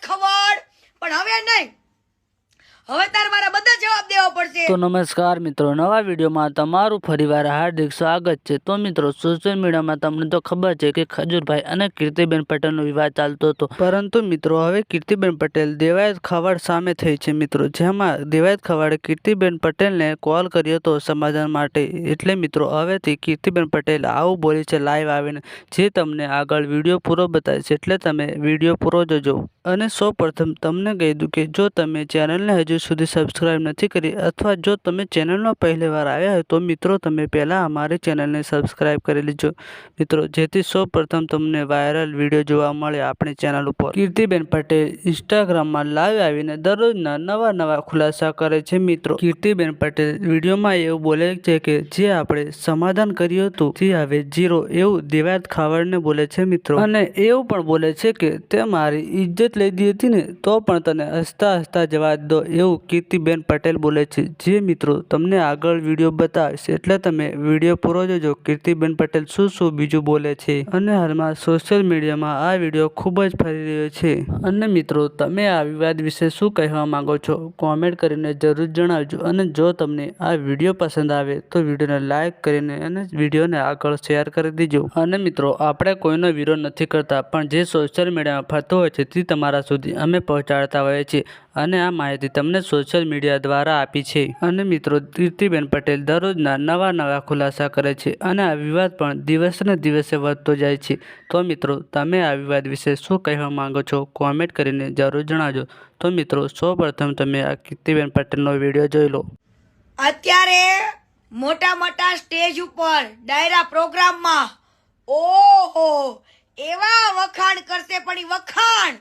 ખવડ પણ હવે નહીં, હવે તાર મારા બધા જવાબ દેવા પડશે। તો નમસ્કાર મિત્રો, નવા વિડીયોમાં તમારું ફરીવાર હાર્દિક સ્વાગત છે। તો મિત્રો, સોશિયલ મીડિયામાં તમને તો ખબર છે કે ખજૂરભાઈ અને કીર્તિબેન પટેલનો વિવાદ ચાલતો હતો, પરંતુ મિત્રો હવે કીર્તિબેન પટેલ દેવાયત ખવાડ સામે થઈ છે મિત્રો, જેમાં દેવાયત ખવાડે કીર્તિબેન પટેલને કોલ કર્યો હતો સમાધાન માટે। એટલે મિત્રો હવેથી કીર્તિબેન પટેલ આવું બોલી છે લાઈવ આવીને, જે તમને આગળ વિડીયો પૂરો બતાવીશ, એટલે તમે વિડીયો પૂરો જોજો। અને સૌપ્રથમ તમને કહી દઉં કે જો તમે ચેનલને હજુ સુધી સબસ્ક્રાઇબ નથી કરી અથવા જો તમે ચેનલમાં પહેલી વાર આવ્યા હોય તો મિત્રો તમે પહેલાં અમારી ચેનલને સબસ્ક્રાઇબ કરી લેજો મિત્રો, જેથી સૌપ્રથમ તમને વાયરલ વિડીયો જોવા મળે આપણી ચેનલ ઉપર। કીર્તિબેન પટેલ ઇન્સ્ટાગ્રામમાં લાઈવ આવીને દરરોજના નવા ખુલાસા કરે છે મિત્રો। કીર્તિબેન પટેલ વિડીયોમાં એવું બોલે છે કે જે આપણે સમાધાન કર્યું હતું તે હવે 0 એવું દેવાયત ખવાડને બોલે છે મિત્રો, અને એવું પણ બોલે છે કે તે મારી ઇજ્જત લીધી હતી ને તો પણ તને હસતા જવા દો એવું કીર્તિબેન પટેલ બોલે છે, જે મિત્રો તમને આગળ વિડીયો બતાવીશ, એટલે તમે વિડીયો પૂરો જોજો કીર્તિબેન પટેલ શું બીજું બોલે છે। અને હાલમાં સોશિયલ મીડિયામાં આ વિડીયો ખૂબ જ ફરી રહ્યો છે, અને મિત્રો તમે આ વિવાદ વિશે શું કહેવા માંગો છો કોમેન્ટ કરીને જરૂર જણાવજો। અને જો તમને આ વિડીયો પસંદ આવે તો વિડીયોને લાઈક કરીને અને વિડીયોને આગળ શેર કરી દેજો। અને મિત્રો આપણે કોઈનો વિરોધ નથી કરતા, પણ જે સોશિયલ મીડિયામાં ફરતો હોય છે તે તમારા સુધી અમે પહોંચાડતા હોઈએ છીએ, અને આ માહિતી તમને સોશિયલ મીડિયા દ્વારા આપી છે। અને મિત્રો કીર્તિબેન પટેલ દરરોજના નવા ખુલાસા કરે છે, અને આ વિવાદ પણ દિવસને દિવસે વધતો જાય છે। તો મિત્રો તમે આ વિવાદ વિશે શું કહેવા માંગો છો કોમેન્ટ કરીને જરૂર જણાવજો। તો મિત્રો સૌપ્રથમ તમે આ કીર્તિબેન પટેલનો વિડીયો જોઈ લો। અત્યારે મોટા સ્ટેજ ઉપર ડાયરા પ્રોગ્રામમાં ઓહો એવા વખાણ કરશે, પણ ઈ વખાણ